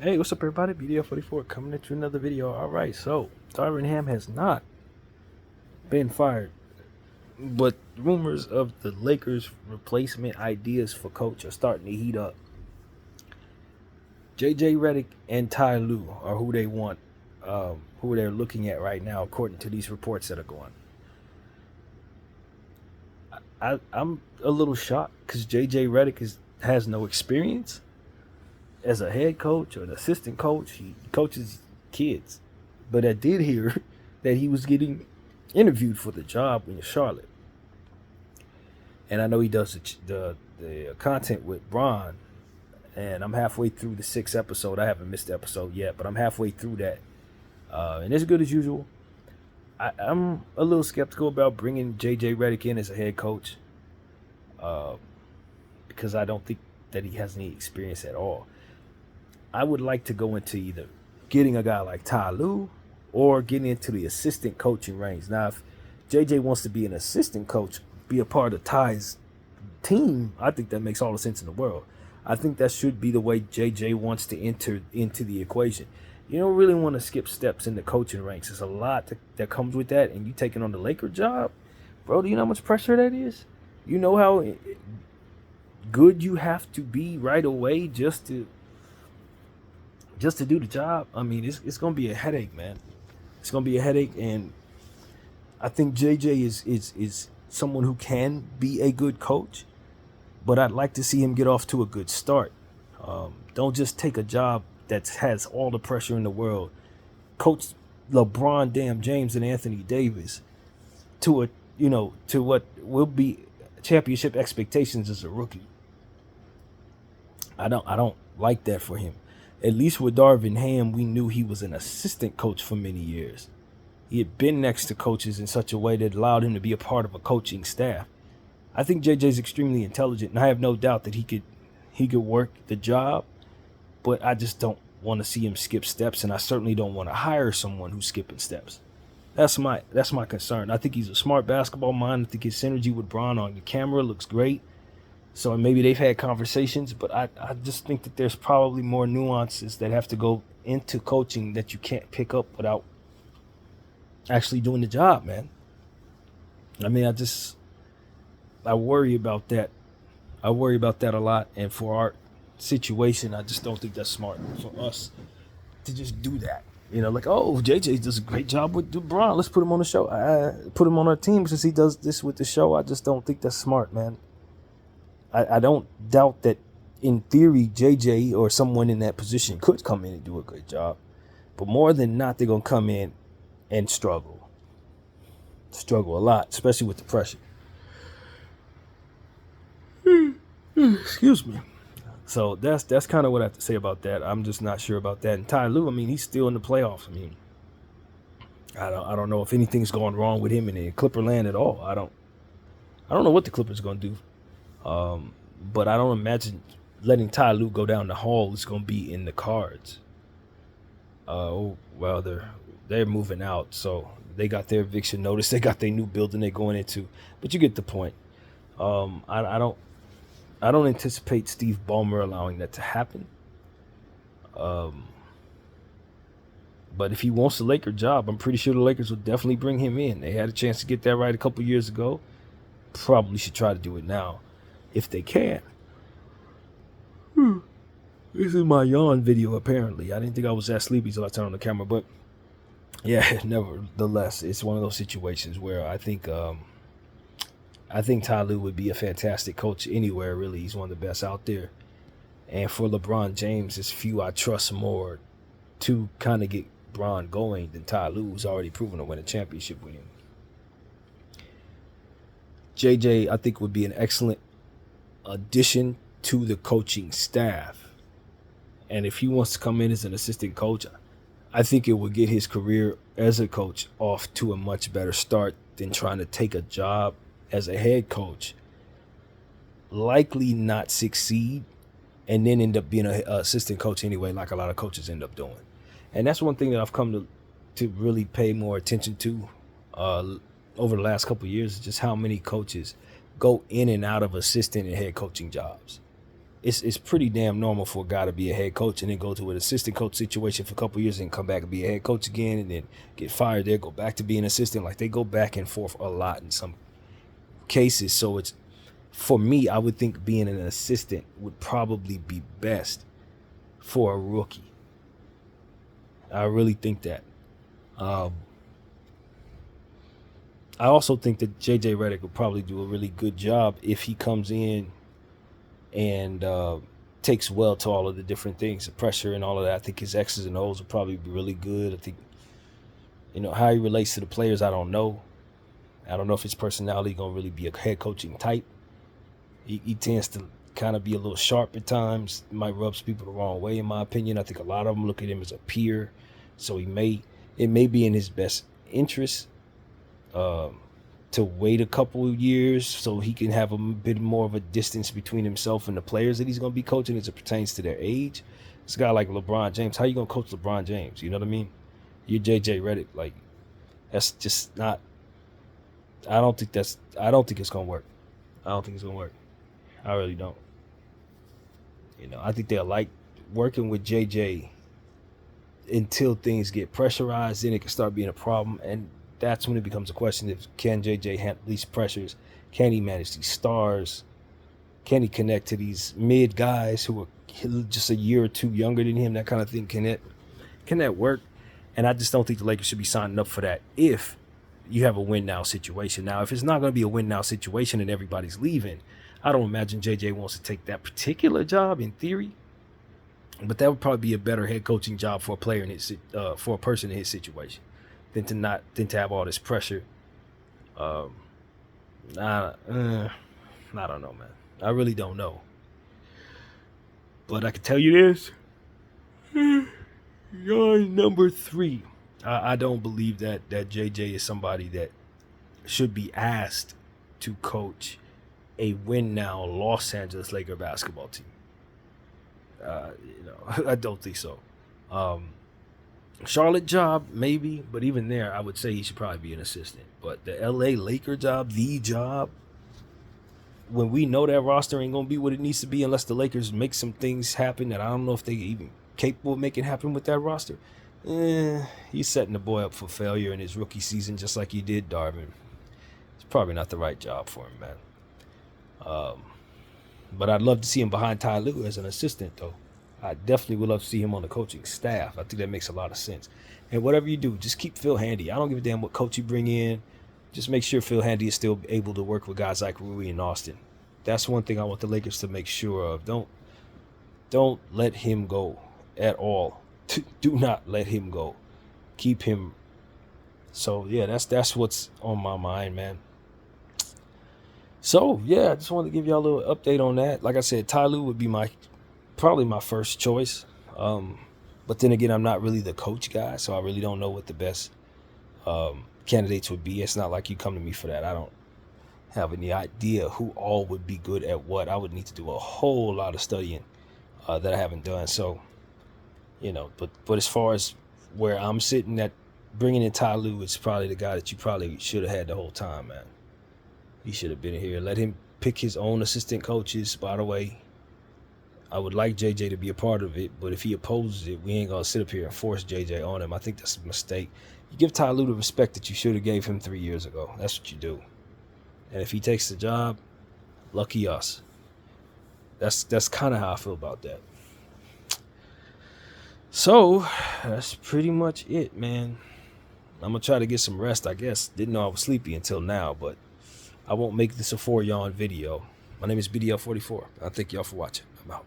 Hey, what's up, everybody? BDL44 coming at you another video. All right, so Darvin Ham has not been fired, but rumors of the Lakers' replacement ideas for coach are starting to heat up. JJ Redick and Ty Lue are who they want, who they're looking at right now, according to these reports that are going. I'm a little shocked because JJ Redick has no experience as a head coach or an assistant coach. He coaches kids, but I did hear that he was getting interviewed for the job in Charlotte, and I know he does the content with Bron, and I'm halfway through the 6th episode. I haven't missed the episode yet, but I'm halfway through that, and it's good as usual. I'm a little skeptical about bringing JJ Redick in as a head coach, because I don't think that he has any experience at all. I would like to go into either getting a guy like Ty Lue or getting into the assistant coaching range. Now, if JJ wants to be an assistant coach, be a part of Ty's team, I think that makes all the sense in the world. I think that should be the way JJ wants to enter into the equation. You don't really want to skip steps in the coaching ranks. There's a lot that comes with that, and you taking on the Laker job, bro, do you know how much pressure that is? You know how good you have to be right away just to do the job. I mean, it's gonna be a headache, man. It's gonna be a headache, and I think JJ is someone who can be a good coach, but I'd like to see him get off to a good start. Don't just take a job that has all the pressure in the world. Coach LeBron, damn James, and Anthony Davis to what will be championship expectations as a rookie. I don't like that for him. At least with Darvin Ham, we knew he was an assistant coach for many years. He had been next to coaches in such a way that allowed him to be a part of a coaching staff. I think JJ's extremely intelligent, and I have no doubt that he could work the job, but I just don't want to see him skip steps, and I certainly don't want to hire someone who's skipping steps. That's my concern. I think he's a smart basketball mind. I think his synergy with Bron on the camera looks great. So maybe they've had conversations, but I just think that there's probably more nuances that have to go into coaching that you can't pick up without actually doing the job, man. I mean, I worry about that. I worry about that a lot. And for our situation, I just don't think that's smart for us to just do that. You know, like, oh, JJ does a great job with LeBron. Let's put him on the show. Put him on our team since he does this with the show. I just don't think that's smart, man. I don't doubt that in theory, JJ or someone in that position could come in and do a good job. But more than not, they're going to come in and struggle. Struggle a lot, especially with the pressure. Excuse me. So that's kind of what I have to say about that. I'm just not sure about that. And Ty Lue, I mean, he's still in the playoffs. I mean, I don't know if anything's going wrong with him in the Clipper land at all. I don't know what the Clippers are going to do. But I don't imagine letting Ty Lue go down the hall is going to be in the cards. Well, they're moving out, so they got their eviction notice. They got their new building they're going into. But you get the point. I don't anticipate Steve Ballmer allowing that to happen. But if he wants the Laker job, I'm pretty sure the Lakers will definitely bring him in. They had a chance to get that right a couple years ago. Probably should try to do it now, if they can. This is my yawn video, apparently. I didn't think I was that sleepy till I turned on the camera, but yeah, nevertheless, it's one of those situations where I think Ty Lue would be a fantastic coach anywhere, really. He's one of the best out there. And for LeBron James, there's few I trust more to kind of get Bron going than Ty Lue, who's already proven to win a championship with him. JJ, I think, would be an excellent addition to the coaching staff. And if he wants to come in as an assistant coach, I think it would get his career as a coach off to a much better start than trying to take a job as a head coach, likely not succeed, and then end up being an assistant coach anyway, like a lot of coaches end up doing. And that's one thing that I've come to really pay more attention to over the last couple of years, is just how many coaches go in and out of assistant and head coaching jobs. it's pretty damn normal for a guy to be a head coach and then go to an assistant coach situation for a couple of years and come back and be a head coach again and then get fired there, go back to being an assistant. Like, they go back and forth a lot in some cases. So it's, for me, I would think being an assistant would probably be best for a rookie. I really think that. I also think that JJ Redick will probably do a really good job if he comes in and takes well to all of the different things, the pressure and all of that. I think his X's and O's will probably be really good. I think, how he relates to the players, I don't know. I don't know if his personality going to really be a head coaching type. He tends to kind of be a little sharp at times. Might rubs people the wrong way, in my opinion. I think a lot of them look at him as a peer. So it may be in his best interest to wait a couple of years so he can have a bit more of a distance between himself and the players that he's going to be coaching as it pertains to their age. This guy like LeBron James, how you going to coach LeBron James? You know what I mean? You're JJ Redick. Like, that's just not, I don't think it's going to work. I don't think it's going to work. I really don't. I think they'll like working with JJ until things get pressurized, then it can start being a problem. And that's when it becomes a question of, can JJ handle these pressures? Can he manage these stars? Can he connect to these mid guys who are just a year or two younger than him? That kind of thing. Can that work? And I just don't think the Lakers should be signing up for that if you have a win now situation. Now, if it's not going to be a win now situation and everybody's leaving, I don't imagine JJ wants to take that particular job in theory. But that would probably be a better head coaching job for a player in his, for a person in his situation, than to have all this pressure. I don't know, man. I really don't know. But I can tell you this: you're number 3. I don't believe that JJ is somebody that should be asked to coach a win now Los Angeles Laker basketball team. I don't think so. Charlotte job, maybe, but even there, I would say he should probably be an assistant. But the LA Laker job, the job, when we know that roster ain't going to be what it needs to be unless the Lakers make some things happen that I don't know if they even capable of making happen with that roster, he's setting the boy up for failure in his rookie season just like he did Darvin. It's probably not the right job for him, man. But I'd love to see him behind Ty Lue as an assistant, though. I definitely would love to see him on the coaching staff. I think that makes a lot of sense. And whatever you do, just keep Phil Handy. I don't give a damn what coach you bring in. Just make sure Phil Handy is still able to work with guys like Rui and Austin. That's one thing I want the Lakers to make sure of. Don't let him go at all. Do not let him go. Keep him. So, yeah, that's what's on my mind, man. So, yeah, I just wanted to give y'all a little update on that. Like I said, Ty Lue would be probably my first choice. But then again, I'm not really the coach guy, so I really don't know what the best candidates would be. It's not like you come to me for that. I don't have any idea who all would be good at what. I would need to do a whole lot of studying that I haven't done. So, but as far as where I'm sitting at, bringing in Ty Lue is probably the guy that you probably should have had the whole time, man. He should have been here. Let him pick his own assistant coaches. By the way, I would like JJ to be a part of it, but if he opposes it, we ain't going to sit up here and force JJ on him. I think that's a mistake. You give Ty Lue the respect that you should have gave him 3 years ago. That's what you do. And if he takes the job, lucky us. That's kind of how I feel about that. So, that's pretty much it, man. I'm going to try to get some rest, I guess. Didn't know I was sleepy until now, but I won't make this a 4-yawn video. My name is BDL44. I thank y'all for watching. I'm out.